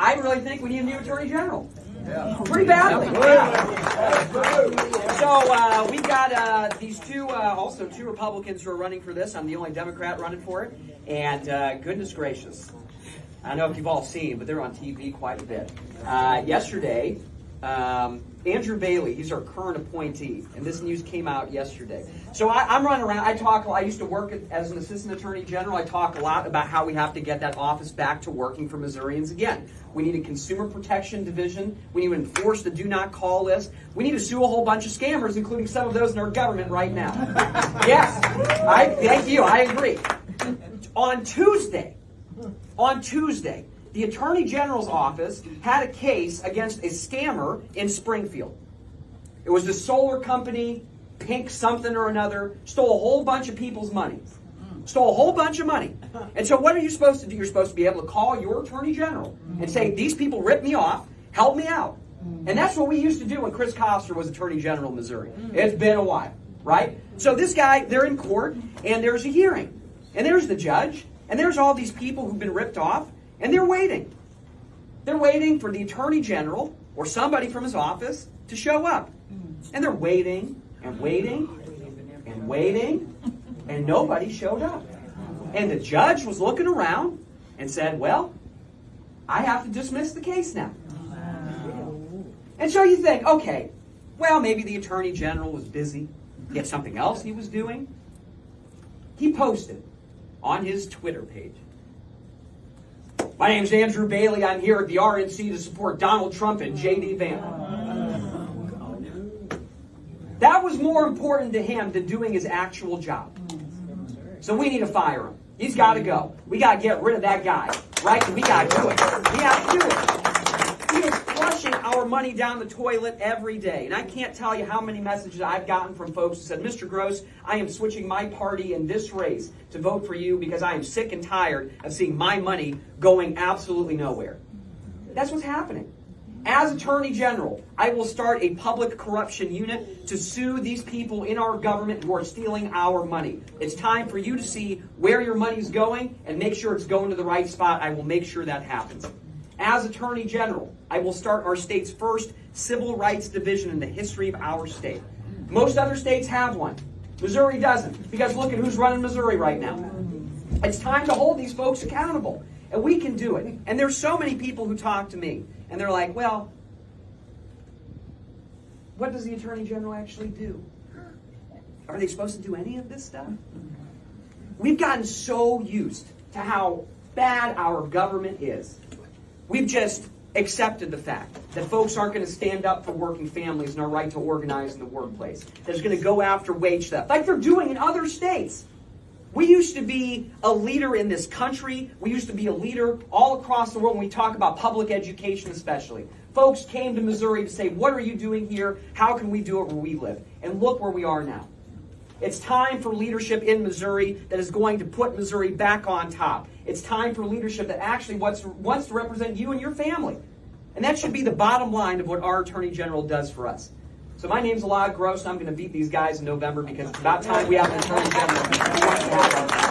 I really think we need a new Attorney General. Yeah. Pretty badly. So we've got these two Republicans who are running for this. I'm the only Democrat running for it. And goodness gracious, I don't know if you've all seen, but they're on TV quite a bit. Yesterday, Andrew Bailey, he's our current appointee, and this news came out yesterday. So I'm running around. I used to work as an assistant attorney general. I talk a lot about how we have to get that office back to working for Missourians again. We need a consumer protection division. We need to enforce the do not call list. We need to sue a whole bunch of scammers, including some of those in our government right now. Yes, thank you. I agree. On Tuesday, the Attorney General's office had a case against a scammer in Springfield. It was the solar company, Pink something or another, stole a whole bunch of people's money. Stole a whole bunch of money. And so what are you supposed to do? You're supposed to be able to call your Attorney General and say, these people ripped me off, help me out. And that's what we used to do when Chris Koster was Attorney General of Missouri. It's been a while, right? So this guy, they're in court, and there's a hearing. And there's the judge, and there's all these people who've been ripped off, and they're waiting. They're waiting for the Attorney General or somebody from his office to show up. And they're waiting and waiting and waiting, and nobody showed up. And the judge was looking around and said, well, I have to dismiss the case now. And so you think, okay, well, maybe the Attorney General was busy. He had something else he was doing. He posted on his Twitter page, my name's Andrew Bailey. I'm here at the RNC to support Donald Trump and J.D. Vance. That was more important to him than doing his actual job. So we need to fire him. He's got to go. We got to get rid of that guy, right? We got to do it. We have to do it. He is flushing our money down the toilet every day. And I can't tell you how many messages I've gotten from folks who said, Mr. Gross, I am switching my party in this race to vote for you because I am sick and tired of seeing my money going absolutely nowhere. That's what's happening. As Attorney General, I will start a public corruption unit to sue these people in our government who are stealing our money. It's time for you to see where your money's going and make sure it's going to the right spot. I will make sure that happens. As Attorney General, I will start our state's first civil rights division in the history of our state. Most other states have one. Missouri doesn't, because look at who's running Missouri right now. It's time to hold these folks accountable, and we can do it. And there's so many people who talk to me, and they're like, well, what does the Attorney General actually do? Are they supposed to do any of this stuff? We've gotten so used to how bad our government is. We've just accepted the fact that folks aren't going to stand up for working families and our right to organize in the workplace. They're going to go after wage theft, like they're doing in other states. We used to be a leader in this country. We used to be a leader all across the world when we talk about public education especially. Folks came to Missouri to say, what are you doing here? How can we do it where we live? And look where we are now. It's time for leadership in Missouri that is going to put Missouri back on top. It's time for leadership that actually wants to represent you and your family. And that should be the bottom line of what our Attorney General does for us. So my name's Elad Gross, and I'm going to beat these guys in November because it's about time we have an Attorney General who wants to have our